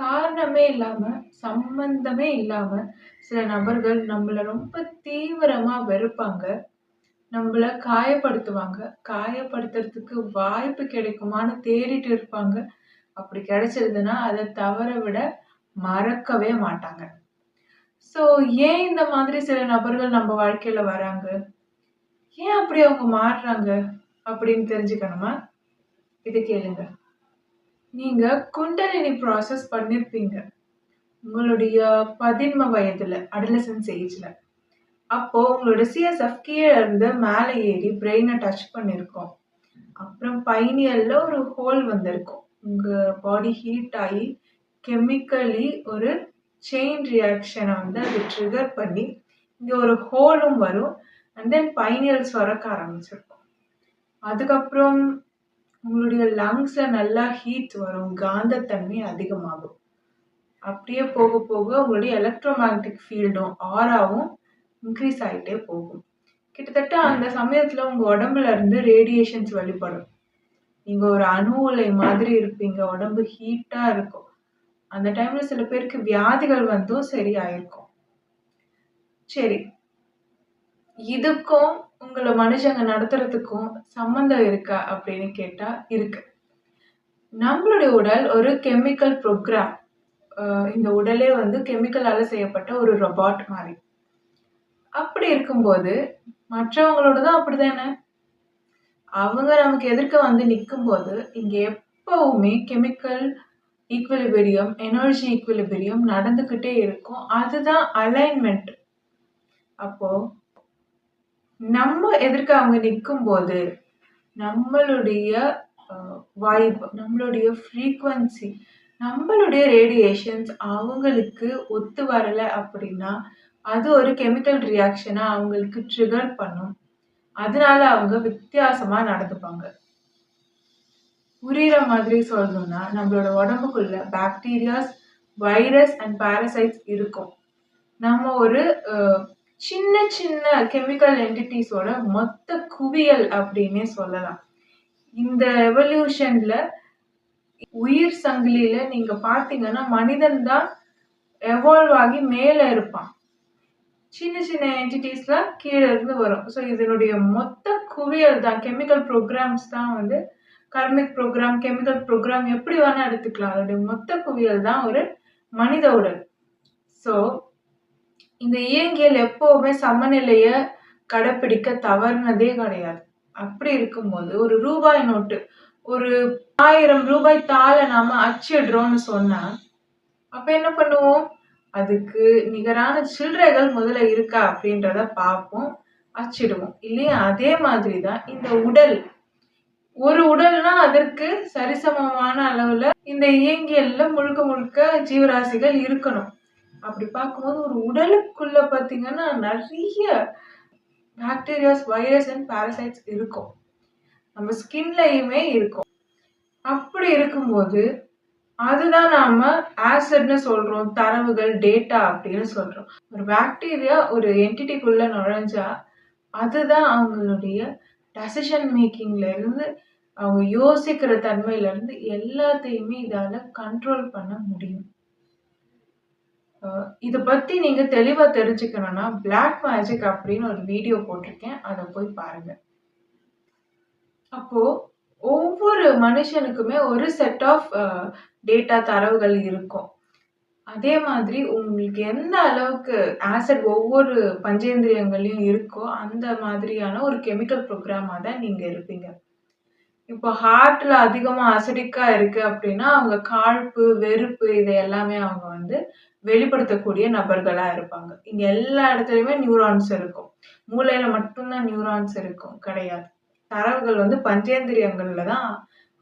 காரணமே இல்லாம, சம்பந்தமே இல்லாம சில நபர்கள் நம்மள ரொம்ப தீவிரமா வெறுப்பாங்க. நம்மள காயப்படுத்துவாங்க. காயப்படுத்துறதுக்கு வாய்ப்பு கிடைக்குமான்னு தேடிட்டு இருப்பாங்க. அப்படி கிடைச்சிருதுன்னா, அத தவற விட மறக்கவே மாட்டாங்க. ஸோ ஏன் இந்த மாதிரி சில நபர்கள் நம்ம வாழ்க்கையில வராங்க? ஏன் அப்படி அவங்க மாறுறாங்க? அப்படின்னு தெரிஞ்சுக்கணுமா? இத கேளுங்க. நீங்க குண்டலினி ப்ராசஸ் பண்ணியிருப்பீங்க. உங்களுடைய 11 வயதுல, அடாலசென்ஸ் ஏஜ்ல. அப்போ உங்களோட சிஎஸ்எஃப் கீழ இருந்து மேல ஏறி பிரெயின டச் பண்ணியிருக்கும். அப்புறம் பைனியல்ல ஒரு ஹோல் வந்திருக்கும். உங்க பாடி ஹீட் ஆயி கெமிக்கலி ஒரு செயின் ரியாக்ஷன வந்து அது ட்ரிகர் பண்ணி, இங்க ஒரு ஹோலும் வரும். அண்ட் தென் பைனியல் சுரக்க ஆரம்பிச்சிருக்கும். அதுக்கப்புறம் உங்களுடைய லங்ஸ்ல நல்லா ஹீட் வரும். காந்தத்தன்மை அதிகமாகும். அப்படியே போக போக உங்களுடைய எலக்ட்ரோமேக்னெட்டிக் ஃபீல்டும், ஆராவும் இன்க்ரீஸ் ஆயிட்டே போகும். கிட்டத்தட்ட அந்த சமயத்துல உங்க உடம்புல இருந்து ரேடியேஷன்ஸ் வெளிப்படும். நீங்க ஒரு அணு உலை மாதிரி இருப்பீங்க. உடம்பு ஹீட்டா இருக்கும். அந்த டைம்ல சில பேருக்கு வியாதிகள் வந்தும் சரியாயிருக்கும். சரி. இதுக்கும் உங்கள மனுஷங்க நடத்துறதுக்கும் சம்மந்தம் இருக்கா அப்படின்னு கேட்டா இருக்கு. நம்மளுடைய உடல் ஒரு கெமிக்கல் ப்ரோக்ராம். இந்த உடலே வந்து கெமிக்கலால செய்யப்பட்ட ஒரு ரொபாட் மாரி. அப்படி இருக்கும்போது மற்றவங்களோட தான் அப்படிதானே? அவங்க நமக்கு எதிர்க்க வந்து நிக்கும்போது, இங்க எப்பவுமே கெமிக்கல் ஈக்விலிபிரியம், எனர்ஜி ஈக்விலிபிரியம் நடந்துகிட்டே இருக்கும். அதுதான் அலைன்மென்ட். அப்போ நம்ம எதிர்க்க அவங்க நிக்கும்போது, நம்மளுடைய வைப், நம்மளுடைய ஃப்ரீக்வன்சி, நம்மளுடைய ரேடியேஷன்ஸ் அவங்களுக்கு ஒத்து வரல அப்படின்னா, அது ஒரு கெமிக்கல் ரியாக்ஷனா அவங்களுக்கு ட்ரிகர் பண்ணும். அதனால அவங்க வித்தியாசமா நடந்துப்பாங்க. புரியிற மாதிரி சொல்லணும்னா, நம்மளோட உடம்புக்குள்ள பாக்டீரியாஸ், வைரஸ் அண்ட் பாரசைட்ஸ் இருக்கும். நம்ம ஒரு சின்ன சின்ன கெமிக்கல் என்டிட்டிஸோட மொத்த குவியல் அப்படின்னே சொல்லலாம். இந்த எவல்யூஷன்ல உயிர் சங்கிலியில நீங்க பார்த்தீங்கன்னா, மனிதன் தான் எவால்வ் ஆகி மேல இருப்பான். சின்ன சின்ன என்டிட்டிஸ்லாம் கீழ இருந்து வரும். ஸோ இதனுடைய மொத்த குவியல் தான் கெமிக்கல் ப்ரோக்ராம்ஸ் தான் வந்து கர்மிக் ப்ரோக்ராம், கெமிக்கல் ப்ரோக்ராம் எப்படி வேணா எடுத்துக்கலாம். அதோடைய மொத்த குவியல் தான் ஒரு மனித உடல். ஸோ இந்த இயங்கியல் எப்பவுமே சமநிலைய கடைப்பிடிக்க தவறுனதே கிடையாது. அப்படி இருக்கும்போது ஒரு ரூபாய் நோட்டு, ஒரு 1000 ரூபாய் தாள நாம அச்சிடுறோம்னு சொன்னா, அப்ப என்ன பண்ணுவோம்? அதுக்கு நிகரான சில்லறைகள் முதல்ல இருக்கா அப்படின்றத பார்ப்போம், அச்சிடுவோம். இல்லையா? அதே மாதிரி தான் இந்த உடல். ஒரு உடல்னா அதற்கு சரிசமமான அளவுல இந்த இயங்கியல்ல முழுக்க முழுக்க ஜீவராசிகள் இருக்கணும். அப்படி பார்க்கும்போது ஒரு உடலுக்குள்ள பார்த்தீங்கன்னா, நெறைய பாக்டீரியாஸ், வைரஸ் அண்ட் பாரசைட்ஸ் இருக்கும். நம்ம ஸ்கின்லயுமே இருக்கும். அப்படி இருக்கும்போது, அதுதான் நாம ஆசிட்ன்னு சொல்றோம். தரவுகள், டேட்டா அப்படின்னு சொல்றோம். ஒரு பாக்டீரியா ஒரு என்டிட்டிக்குள்ள நுழைஞ்சா, அதுதான் அவங்களுடைய டெசிஷன் மேக்கிங்ல இருந்து, அவங்க யோசிக்கிற தன்மையில இருந்து எல்லாத்தையுமே இதால கண்ட்ரோல் பண்ண முடியும். இத பத்தி நீங்க தெளிவா தெரிஞ்சுக்கணும்னா, பிளாக் மேஜிக் அப்படின்னு ஒரு வீடியோ போட்டிருக்கேன். அத போய் பாருங்க. அப்போ ஒவ்வொரு மனுஷனுக்குமே ஒரு செட் ஆஃப் டேட்டா தரவுகள் இருக்கும். அதே மாதிரி உங்களுக்கு எந்த அளவுக்கு ஆசிட் ஒவ்வொரு பஞ்சேந்திரியங்கள்லயும் இருக்கோ, அந்த மாதிரியான ஒரு கெமிக்கல் ப்ரோக்ராமா தான் நீங்க இருப்பீங்க. இப்போ ஹார்ட்ல அதிகமா அசிடிக்கா இருக்கு அப்படின்னா, அவங்க காழ்ப்பு, வெறுப்பு இதை எல்லாமே அவங்க வந்து வெளிப்படுத்தக்கூடிய நபர்களா இருப்பாங்க. இங்க எல்லா இடத்துலயுமே நியூரான்ஸ் இருக்கும். மூளையில மட்டும் தான் நியூரான்ஸ் இருக்கும் கிடையாது. தரவுகள் வந்து பஞ்சேந்திரியங்கள்ல தான்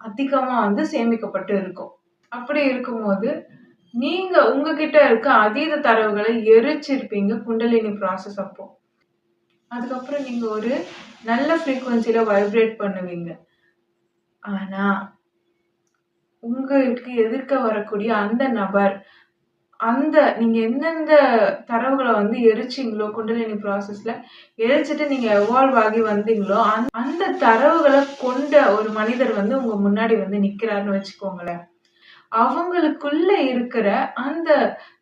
அதிகமா வந்து சேமிக்கப்பட்டு இருக்கும். அப்படி இருக்கும்போது, நீங்க உங்ககிட்ட இருக்க அதீத தரவுகளை எரிச்சிருப்பீங்க குண்டலினி ப்ராசஸ் அப்போ. அதுக்கப்புறம் நீங்க ஒரு நல்ல ஃப்ரீக்வன்சில வைப்ரேட் பண்ணுவீங்க. ஆனா, உங்களுக்கு எதிர்க்க வரக்கூடிய அந்த நபர், நீங்க எந்தெந்த தரவுகள வந்து எரிச்சீங்களோ குண்டலினி ப்ராசஸ்ல, எரிச்சுட்டு நீங்க எவால்வ் ஆகி வந்தீங்களோ, அந்த தரவுகள கொண்ட ஒரு மனிதர் வந்து உங்க முன்னாடி வந்து நிக்கிறாருன்னு வச்சுக்கோங்களேன். அவங்களுக்குள்ள இருக்கிற அந்த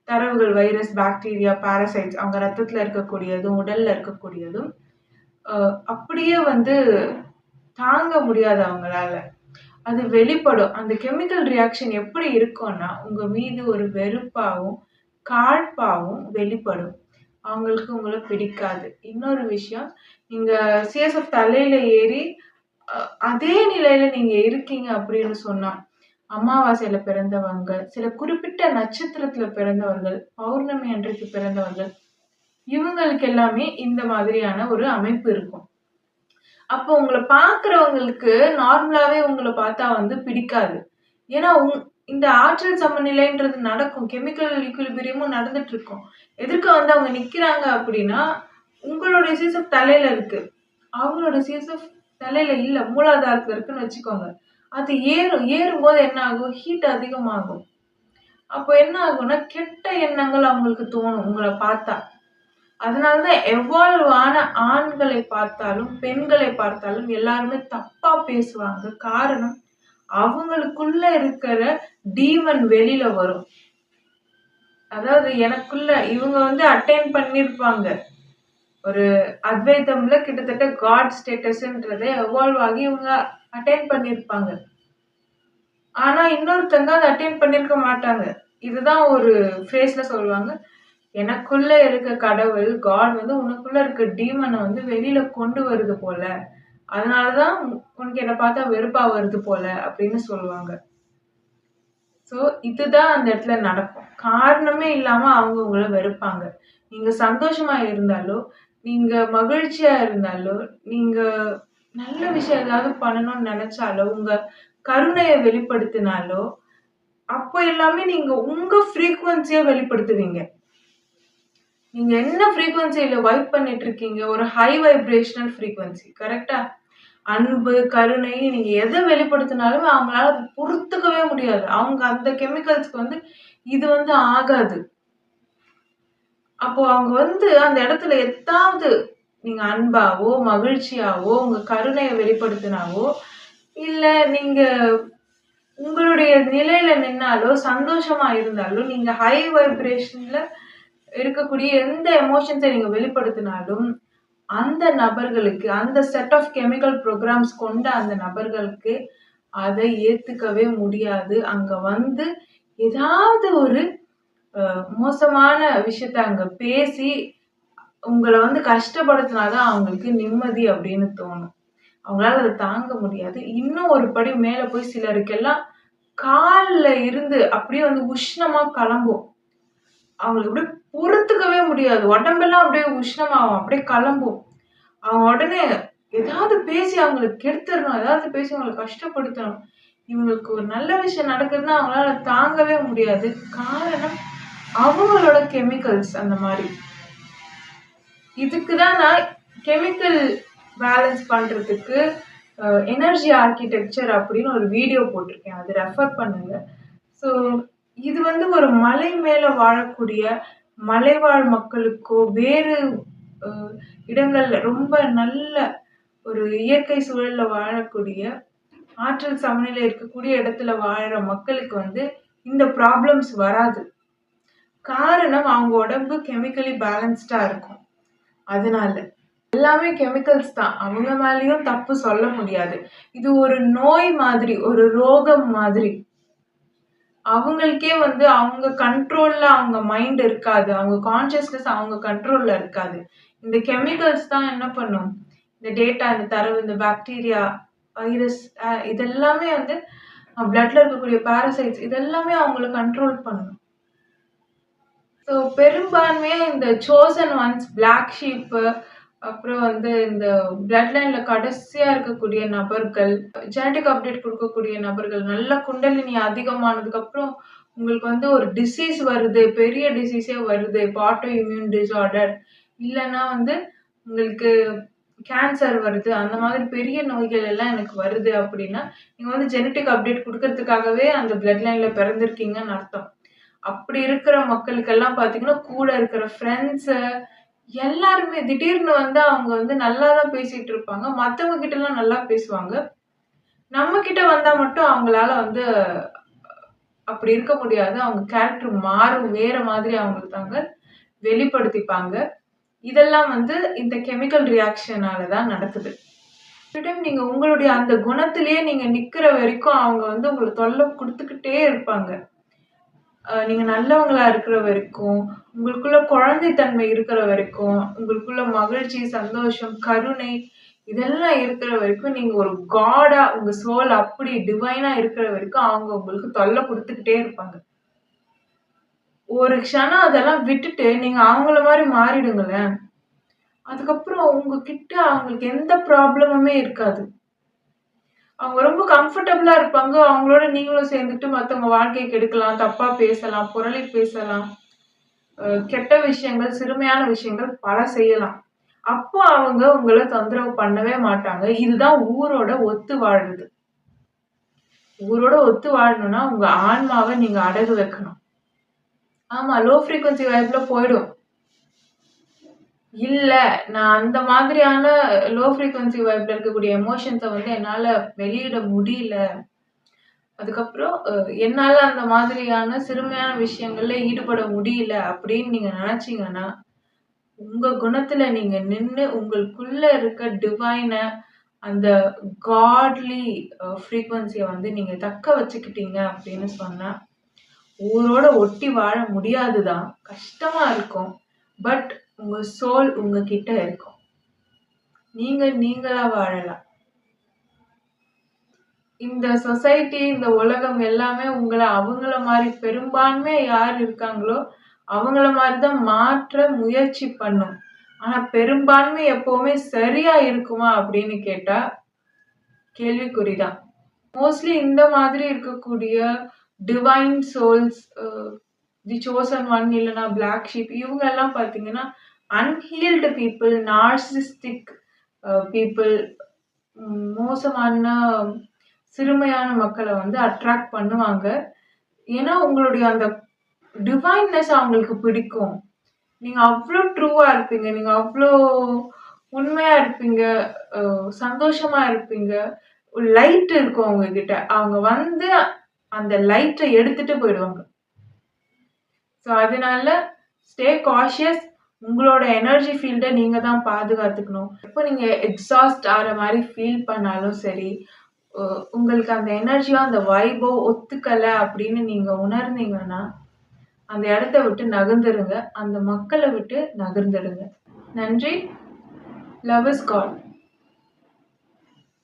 தரவுகள் வைரஸ், பாக்டீரியா, பாரசைட்ஸ் அவங்க ரத்தத்துல இருக்கக்கூடியதும், உடல்ல இருக்கக்கூடியதும் அப்படியே வந்து தாங்க முடியாது அவங்களால. அது வெளிப்படும். அந்த கெமிக்கல் ரியாக்ஷன் எப்படி இருக்கும்னா, உங்க மீது ஒரு வெறுப்பாவும், காழ்ப்பாவும் வெளிப்படும். அவங்களுக்கு உங்கள பிடிக்காது. இன்னொரு விஷயம், நீங்க சிஎஸ்எஃப் தலையில ஏறி அ அதே நிலையில நீங்க இருக்கீங்க அப்படின்னு சொன்னா, அமாவாசையில பிறந்தவங்க, சில குறிப்பிட்ட நட்சத்திரத்துல பிறந்தவர்கள், பௌர்ணமி அன்றைக்கு பிறந்தவர்கள், இவங்களுக்கு எல்லாமே இந்த மாதிரியான ஒரு அமைப்பு இருக்கும். அப்போ உங்கள பார்க்கிறவங்களுக்கு நார்மலாவே உங்கள பார்த்தா வந்து பிடிக்காது. ஏன்னா, இந்த ஆற்றல் சமநிலைன்றது நடக்கும். கெமிக்கல் ஈக்விலிபிரியமும் நடந்துட்டு இருக்கும். எதிர்க்க வந்து அவங்க நிக்கிறாங்க அப்படின்னா, உங்களுடைய சிஎஸ்எஃப் தலையில இருக்கு. அவங்களோட சிஎஸ்எஃப் தலையில இல்ல. மூலாதாரத்துல இருக்குன்னு வச்சுக்கோங்க. அது ஏறும். ஏறும்போது என்ன ஆகும்? ஹீட் அதிகமாகும். அப்போ என்ன ஆகும்னா, கெட்ட எண்ணங்கள் அவங்களுக்கு தோணும் உங்கள பார்த்தா. அதனால தான் எவால்வ் ஆன ஆண்களை பார்த்தாலும், பெண்களை பார்த்தாலும் எல்லாருமே தப்பா பேசுவாங்க. காரணம், அவங்களுக்குள்ள இருக்கிற டீமன் வெளியில வரும். அதாவது எனக்குள்ள இவங்க வந்து அட்டைன் பண்ணியிருப்பாங்க. ஒரு அத்வைதம்ல கிட்டத்தட்ட காட் ஸ்டேட்டஸ்ன்றதை எவால்வ் ஆகி இவங்க அட்டைன் பண்ணியிருப்பாங்க. ஆனா இன்னொருத்தங்க அதை அட்டைன் பண்ணியிருக்க மாட்டாங்க. இதுதான் ஒரு ஃப்ரேஸ்ல சொல்லுவாங்க. எனக்குள்ள இருக்க கடவுள், காட் வந்து உனக்குள்ள இருக்க டீமனை வந்து வெளியில கொண்டு வருது போல. அதனாலதான் உனக்கு என்ன பார்த்தா வெறுப்பா வருது போல அப்படின்னு சொல்லுவாங்க. சோ இதுதான் அந்த இடத்துல நடக்கும். காரணமே இல்லாம அவங்க உங்களை வெறுப்பாங்க. நீங்க சந்தோஷமா இருந்தாலோ, நீங்க மகிழ்ச்சியா இருந்தாலோ, நீங்க நல்ல விஷயம் ஏதாவது பண்ணணும்னு நினைச்சாலோ, உங்க கருணைய வெளிப்படுத்தினாலோ, அப்போ எல்லாமே நீங்க உங்க ஃப்ரீக்வன்சிய வெளிப்படுத்துவீங்க. நீங்க என்ன ஃப்ரீக்வன்சில வைப் பண்ணிட்டு இருக்கீங்க? ஒரு ஹை வைப்ரேஷனல் ஃப்ரீக்வன்சி. கரெக்ட்டா? அன்பு, கருணை நீங்க எத வெளிப்படுத்தினாலுமே அவங்களால அத பொறுத்துக்கவே முடியாது. அவங்க அந்த கெமிக்கல்ஸ்க்கு வந்து இது வந்து ஆகாது. அப்போ அவங்க வந்து அந்த இடத்துல எதாவது நீங்க அன்பாவோ, மகிழ்ச்சியாவோ, உங்க கருணைய வெளிப்படுத்தினாவோ, இல்ல நீங்க உங்களுடைய நிலையில நின்னாலோ, சந்தோஷமா இருந்தாலோ, நீங்க ஹை வைப்ரேஷன்ல இருக்கக்கூடிய எந்த எமோஷன்ஸ நீங்க வெளிப்படுத்தினாலும், அந்த நபர்களுக்கு, அந்த செட் ஆஃப் கெமிக்கல் புரோகிராம்ஸ் கொண்ட அந்த நபர்களுக்கு அதை ஏத்துக்கவே முடியாது. அங்க வந்து ஏதாவது ஒரு மோசமான விஷயத்த அங்க பேசி, உங்கள வந்து கஷ்டப்படுத்தினா தான் அவங்களுக்கு நிம்மதி அப்படின்னு தோணும். அவங்களால அத தாங்க முடியாது. இன்னும் ஒரு படி மேல போய் சிலருக்கெல்லாம் கால்ல இருந்து அப்படியே வந்து உஷ்ணமா கிளம்பும். அவங்களுக்கு அப்படியே பொறுத்துக்கவே முடியாது. உடம்பெல்லாம் அப்படியே உஷ்ணமாகும். அப்படியே கிளம்பும். அவங்க உடனே ஏதாவது பேசி அவங்கள கெடுத்துறணும். ஏதாவது பேசி அவங்கள கஷ்டப்படுத்தணும். இவங்களுக்கு ஒரு நல்ல விஷயம் நடக்குதுன்னா அவங்களால தாங்கவே முடியாது. காரணம் அவங்களோட கெமிக்கல்ஸ் அந்த மாரி. இதுக்கு தான் நான் கெமிக்கல் பேலன்ஸ் பண்றதுக்கு எனர்ஜி ஆர்க்கிடெக்சர் அப்படின்னு ஒரு வீடியோ போட்டிருக்கேன். அது ரெஃபர் பண்ணுங்க. ஸோ இது வந்து ஒரு மலை மேல வாழக்கூடிய மலைவாழ் மக்களுக்கோ, வேறு இடங்கள்ல ரொம்ப நல்ல ஒரு இயற்கை சூழல்ல வாழக்கூடிய, ஆற்றல் சமநிலை இருக்கக்கூடிய இடத்துல வாழுற மக்களுக்கு வந்து இந்த ப்ராப்ளம்ஸ் வராது. காரணம் அவங்க உடம்பு கெமிக்கலி பேலன்ஸ்டா இருக்கும். அதனால. எல்லாமே கெமிக்கல்ஸ் தான். அவங்க மேலயும் தப்பு சொல்ல முடியாது. இது ஒரு நோய் மாதிரி, ஒரு ரோகம் மாதிரி. அவங்களுக்கே வந்து அவங்க கண்ட்ரோல்ல அவங்க மைண்ட் இருக்காது. அவங்க கான்ஷியஸ்னஸ் அவங்க கண்ட்ரோல்ல இருக்காது. இந்த கெமிக்கல்ஸ் தான் என்ன பண்ணும்? இந்த டேட்டா, இந்த தரவு, இந்த பாக்டீரியா, வைரஸ் இதெல்லாமே வந்து பிளட்ல இருக்கக்கூடிய பாரசைட்ஸ் இதெல்லாமே அவங்கள கண்ட்ரோல் பண்ணும். ஸோ பெரும்பான்மையா இந்த சோசன் ஒன்ஸ், பிளாக் ஷீப், அப்புறம் வந்து இந்த பிளட் லைன்ல கடைசியா இருக்கக்கூடிய நபர்கள், ஜெனடிக் அப்டேட் கொடுக்கக்கூடிய நபர்கள், நல்ல குண்டலினி அதிகமானதுக்கு அப்புறம் உங்களுக்கு வந்து ஒரு டிசீஸ் வருது, பெரிய டிசீஸே வருது, ஆட்டோ இம்யூன் டிஸார்டர், இல்லைன்னா வந்து உங்களுக்கு கேன்சர் வருது, அந்த மாதிரி பெரிய நோய்கள் எல்லாம் எனக்கு வருது அப்படின்னா, நீங்க வந்து ஜெனடிக் அப்டேட் கொடுக்கறதுக்காகவே அந்த பிளட் லைன்ல பிறந்திருக்கீங்கன்னு அர்த்தம். அப்படி இருக்கிற மக்களுக்கெல்லாம் பார்த்தீங்கன்னா, கூட இருக்கிற ஃப்ரெண்ட்ஸு எல்லாருமே திடீர்னு வந்து அவங்க வந்து நல்லா தான் பேசிட்டு இருப்பாங்க. மத்தவங்க கிட்டலாம் நல்லா பேசுவாங்க. நம்ம கிட்ட வந்தா மட்டும் அவங்களால வந்து அப்படி இருக்க முடியாது. அவங்க கேரக்டர் மாறும். வேற மாதிரி அவங்கள தாங்க வெளிப்படுத்திப்பாங்க. இதெல்லாம் வந்து இந்த கெமிக்கல் ரியாக்ஷனால தான் நடக்குது. ஒரு டைம் நீங்க உங்களுடைய அந்த குணத்திலேயே நீங்க நிக்கிற வரைக்கும் அவங்க வந்து உங்கள தொல்ல குடுத்துக்கிட்டே இருப்பாங்க. நீங்க நல்லவங்களா இருக்கிற வரைக்கும், உங்களுக்குள்ள குழந்தைத்தன்மை இருக்கிற வரைக்கும், உங்களுக்குள்ள மகிழ்ச்சி, சந்தோஷம், கருணை இதெல்லாம் இருக்கிற வரைக்கும், நீங்க ஒரு காடா உங்க சோல் அப்படி டிவைனா இருக்கிற வரைக்கும் அவங்க உங்களுக்கு தொல்ல குடுத்துக்கிட்டே இருப்பாங்க. ஒரு க்ஷணம் அதெல்லாம் விட்டுட்டு நீங்க அவங்கள மாரி மாறிடுங்களேன். அதுக்கப்புறம் உங்ககிட்ட அவங்களுக்கு எந்த ப்ராப்ளமுமே இருக்காது. அவங்க ரொம்ப கம்ஃபர்டபுளா இருப்பாங்க. அவங்களோட நீங்களும் சேர்ந்துட்டு மத்தவங்க வாழ்க்கைய கெடுக்கலாம், தப்பா பேசலாம், புரளி பேசலாம். கெட்ட விஷயங்கள், சிறுமையான விஷயங்கள் பல செய்யலாம். அப்போ அவங்க உங்கள தொந்தரவு பண்ணவே மாட்டாங்க. இதுதான் ஊரோட ஒத்து வாழ்றது. ஊரோட ஒத்து வாழணும்னா, உங்க ஆன்மாவ நீங்க அடகு வைக்கணும். ஆமா, லோ ஃப்ரீக்வென்சி வைப்ல போயிடும். இல்ல, நான் அந்த மாதிரியான லோ ஃப்ரீக்வென்சி வைப்ல இருக்கக்கூடிய எமோஷன்ஸ வந்து என்னால வெளியிட முடியல. அதுக்கப்புறம் என்னால அந்த மாதிரியான சிறுமையான விஷயங்கள்ல ஈடுபட முடியல அப்படின்னு நீங்க நெனச்சீங்கன்னா, உங்க குணத்துல நீங்க நின்னு உங்களுக்குள்ள இருக்க டிவைன அந்த காட்லி ஃப்ரீக்வென்சிய வந்து நீங்க தக்க வச்சுக்கிட்டீங்க அப்படின்னு சொன்னா, ஊரோட ஒட்டி வாழ முடியாது தான். கஷ்டமா இருக்கும். பட் உங்க சோல் உங்ககிட்ட இருக்கும். நீங்க நீங்களா வாழலாம். இந்த சொசைட்டி, இந்த உலகம் எல்லாமே உங்கள அவங்கள மாரி பெரும்பான்மை யார் இருக்காங்களோ, அவங்கள மாரி தான் மாற்ற முயற்சி பண்ணும். ஆனா பெரும்பான்மை எப்பவுமே சரியா இருக்குமா அப்படின்னு கேட்டா, கேள்விக்குறிதான். மோஸ்ட்லி இந்த மாதிரி இருக்கக்கூடிய டிவைன் சோல்ஸ், தி சோசன் ஒன் இல்லன்னா பிளாக் ஷீப் இவங்க எல்லாம் பார்த்தீங்கன்னா, அன்ஹீல்டு பீப்பிள், நார்சிஸ்டிக் பீப்பிள், மோசமான சிறுமையான மக்கள வந்து அட்ராக்ட் பண்ணுவாங்க. ஏன்னா, உங்களுடைய அந்த டிவைன்னஸ் அவங்களுக்கு பிடிக்கும். நீங்க அவ்ளோ ட்ரூவா இருப்பீங்க. நீங்க அவ்ளோ உண்மையா இருப்பீங்க. சந்தோஷமா இருப்பீங்க. ஒரு லைட் இருக்கும் உங்ககிட்ட. அவங்க வந்து அந்த லைட்ட எடுத்துட்டு போயிடுவாங்க. ஸோ அதனால ஸ்டே காஷியஸ். உங்களோட எனர்ஜி ஃபீல்ட நீங்க தான் பாதுகாத்துக்கணும். எப்போ நீங்க எக்ஸாஸ்ட் ஆற மாரி ஃபீல் பண்ணாலும் சரி, உங்களுக்கு அந்த எனர்ஜியோ, அந்த வைபோ ஒத்துக்கல அப்படின்னு நீங்க உணர்ந்தீங்கன்னா, அந்த இடத்த விட்டு நகர்ந்துருங்க. அந்த மக்கள விட்டு நகர்ந்துடுங்க. நன்றி. Love is God.